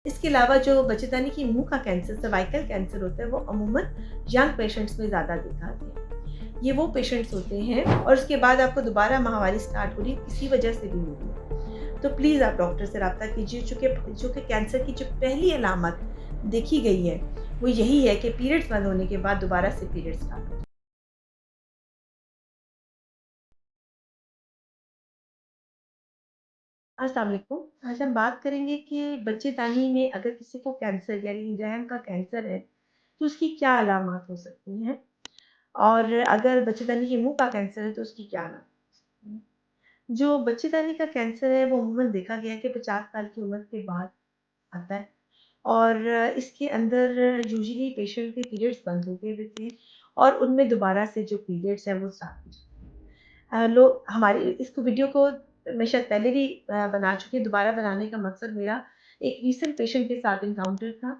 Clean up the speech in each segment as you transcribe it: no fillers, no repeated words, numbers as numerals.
इसके अलावा जो बच्चेदानी की मुँह का कैंसर, सर्वाइकल कैंसर होता है, वो अमूमन यंग पेशेंट्स में ज़्यादा देखा गया है। ये वो पेशेंट्स होते हैं और उसके बाद आपको दोबारा महामारी स्टार्ट हो रही है, किसी वजह से भी हो रही है। तो प्लीज़ आप डॉक्टर से राब्ता कीजिए, चूँकि कैंसर की जो पहली अलामत देखी गई है, वो यही है कि पीरियड्स बंद होने के बाद दोबारा से पीरियड्स स्टार्ट हो। अस्सलाम वालेकुम। आज हम बात करेंगे कि बच्चेदानी में अगर किसी को कैंसर यानी रहम का कैंसर है, तो उसकी क्या अलामत हो सकती हैं? और अगर बच्चेदानी के मुँह का कैंसर है, तो उसकी क्या अलामत हो सकती हैं? जो बच्चेदानी का कैंसर है, वो अमूमन देखा गया है कि 50 साल की उम्र के बाद आता है और इसके अंदर यूजुअली पेशेंट के पीरियड्स बंद हो गए होते हैं और उनमें दोबारा से जो पीरियड्स हैं, वो स्टार्ट हो जाते हैं। लोग हमारी इसको वीडियो को मैं शायद पहले भी बना चुकी हूँ, दोबारा बनाने का मकसद मेरा एक रीसेंट पेशेंट के साथ एनकाउंटर था,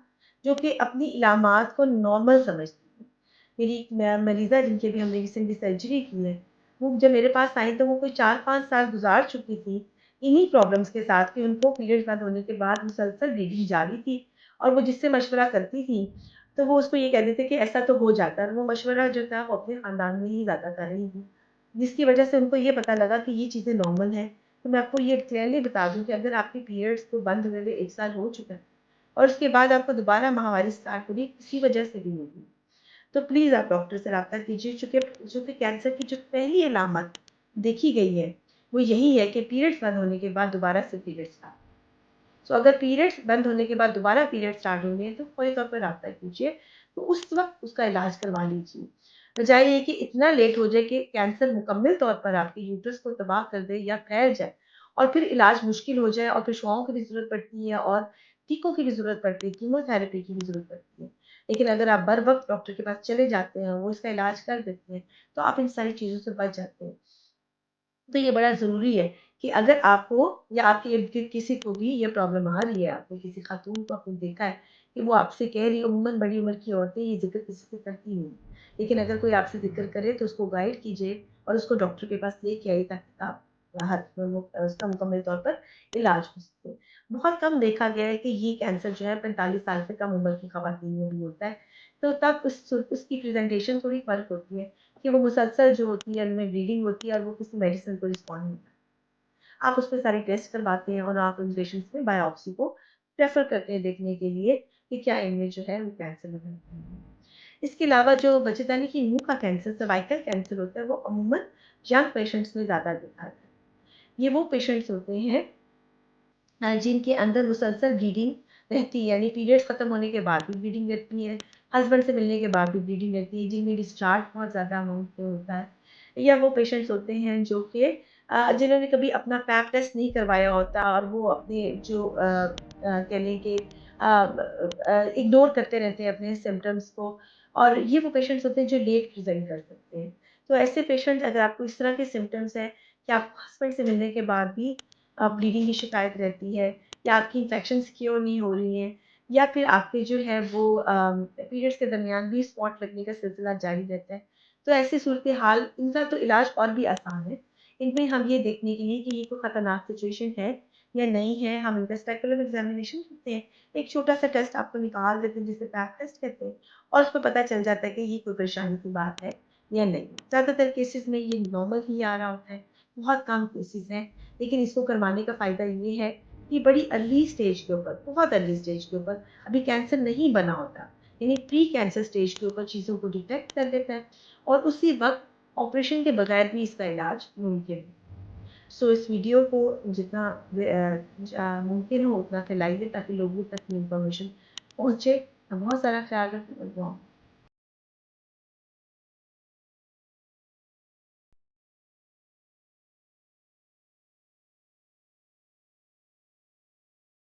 जो कि अपनी इलामात को नॉर्मल समझती थी। मेरी एक मरीज़ा जिनकी अभी हमने रिसेंटली सर्जरी की है, वो जब मेरे पास आई तो वो कोई 4-5 साल गुज़ार चुकी थी, इन्हीं प्रॉब्लम्स के साथ कि उनको पीरियड्स बंद होने के बाद मुसलसल ब्लीडिंग जारी थी और वो जिससे मशवरा करती थी, तो वो उसको ये कहते थे कि ऐसा तो हो जाता है और वो मशवरा जो था वो अपने ख़ानदान में ही ज़्यादा कर रही थी। जिसकी वजह से उनको ये पता लगा कि ये चीज़ें नॉर्मल हैं। तो मैं आपको ये क्लियरली बता दूँ कि अगर आपके पीरियड्स को बंद हुए हुए 1 साल हो चुका है और उसके बाद आपको दोबारा महामारी स्टार्ट हो रही है, किसी वजह से भी होगी, तो प्लीज़ आप डॉक्टर से राब्ता कीजिए चूँकि कैंसर की जो पहली अलामत देखी गई है, वो यही है कि पीरियड्स बंद होने के बाद दोबारा से पीरियड्स स्टार्ट। सो अगर पीरियड्स बंद होने के बाद दोबारा पीरियड स्टार्ट होंगे तो फौरी तौर पर राब्ता कीजिए, तो उस वक़्त उसका इलाज करवा लीजिए। बजाय ये कि इतना लेट हो जाए कि कैंसर मुकम्मल तौर पर आपके यूट्रस को तबाह कर दे या फैल जाए और फिर इलाज मुश्किल हो जाए और फिर शवाओं की भी ज़रूरत पड़ती है और टीकों की भी ज़रूरत पड़ती है, कीमोथेरेपी की भी ज़रूरत पड़ती है। लेकिन अगर आप बर वक़्त डॉक्टर के पास चले जाते हैं, वो इसका इलाज कर देते हैं, तो आप इन सारी चीज़ों से बच जाते हैं। तो ये बड़ा ज़रूरी है कि अगर आपको या आपके इर्द-गिर्द किसी को भी ये प्रॉब्लम आ रही है, आपने किसी खातून को आपने देखा है कि वो आपसे कह रही है, अमूमन बड़ी उम्र की औरतें ये ज़िक्र किसी से करती नहीं। लेकिन अगर कोई आपसे ज़िक्र करे तो उसको गाइड कीजिए और उसको डॉक्टर के पास लेके आइए ताकि आप राहत उसका मुकम्मल तौर पर इलाज हो सके। बहुत कम देखा गया है कि ये कैंसर जो है 45 साल से कम उम्र की ख़वातीन में भी होता है। तो तब उसकी प्रेज़ेंटेशन थोड़ी फ़र्क होती है। कि वो मुसलसल जो होती है उनमें ब्लीडिंग होती है और वो किसी मेडिसिन को रिस्पॉन्ड नहीं करता। आप उसपे सारे टेस्ट करवाते हैं और आप उन पेशेंट्स में बायोप्सी को प्रेफ़र करते हैं देखने के लिए कि क्या इनमें जो है वो कैंसर वगैरह नहीं है। इसके अलावा जो बच्चेदानी की मुँह का कैंसर, सर्वाइकल कैंसर होता है, वो अमूमन यंग पेशेंट्स में ज़्यादा देखा जाता है। ये वो पेशेंट्स होते हैं जिनके अंदर मुसलसल ब्लीडिंग रहती है, यानी पीरियड्स खत्म होने के बाद भी ब्लीडिंग रहती है, हस्बैंड से मिलने के बाद भी ब्लीडिंग रहती है, जिनमें डिस्चार्ज बहुत ज़्यादा अमाउंट में होता है। या वो पेशेंट्स होते हैं जो कि जिन्होंने कभी अपना पैप टेस्ट नहीं करवाया होता और वो अपने जो कह लें कि इग्नोर करते रहते हैं अपने सिम्पटम्स को और ये वो पेशेंट्स होते हैं जो लेट प्रेज़ेंट कर सकते हैं। तो ऐसे पेशेंट्स अगर आपको इस तरह के सिम्पटम्स हैं कि आपको हस्बैंड से मिलने के बाद भी ब्लीडिंग की शिकायत रहती है या आपकी इन्फेक्शंस क्योर नहीं हो रही हैं या फिर आपके जो है वो पीरियड्स के दरमियान भी स्पॉट लगने का सिलसिला जारी रहता है। तो ऐसी सूरत हाल इनका तो इलाज और भी आसान है। इनमें हम ये देखने के लिए कि ये कोई ख़तरनाक सिचुएशन है या नहीं है, हम इनका स्पेकुलर एग्ज़ामिनेशन करते हैं। एक छोटा-सा टेस्ट आपको निकाल देते हैं जिसे पैप टेस्ट कहते हैं और उसमें पता चल जाता है कि ये कोई परेशानी की बात है या नहीं। ज़्यादातर केसेज़ में ये नॉर्मल ही आ रहा होता है, बहुत कम केसेज़ हैं। लेकिन इसको करवाने का फ़ायदा ये है कि बड़ी अर्ली स्टेज के ऊपर, बहुत अर्ली स्टेज के ऊपर अभी कैंसर नहीं बना होता, यानी प्री कैंसर स्टेज के ऊपर चीज़ों को डिटेक्ट कर लेता है और उसी वक़्त ऑपरेशन के बगैर भी इसका इलाज मुमकिन है। सो इस वीडियो को जितना मुमकिन हो उतना फैलाइए ताकि लोगों तक ये इन्फॉर्मेशन पहुँचे। बहुत सारा ख़्याल रखें।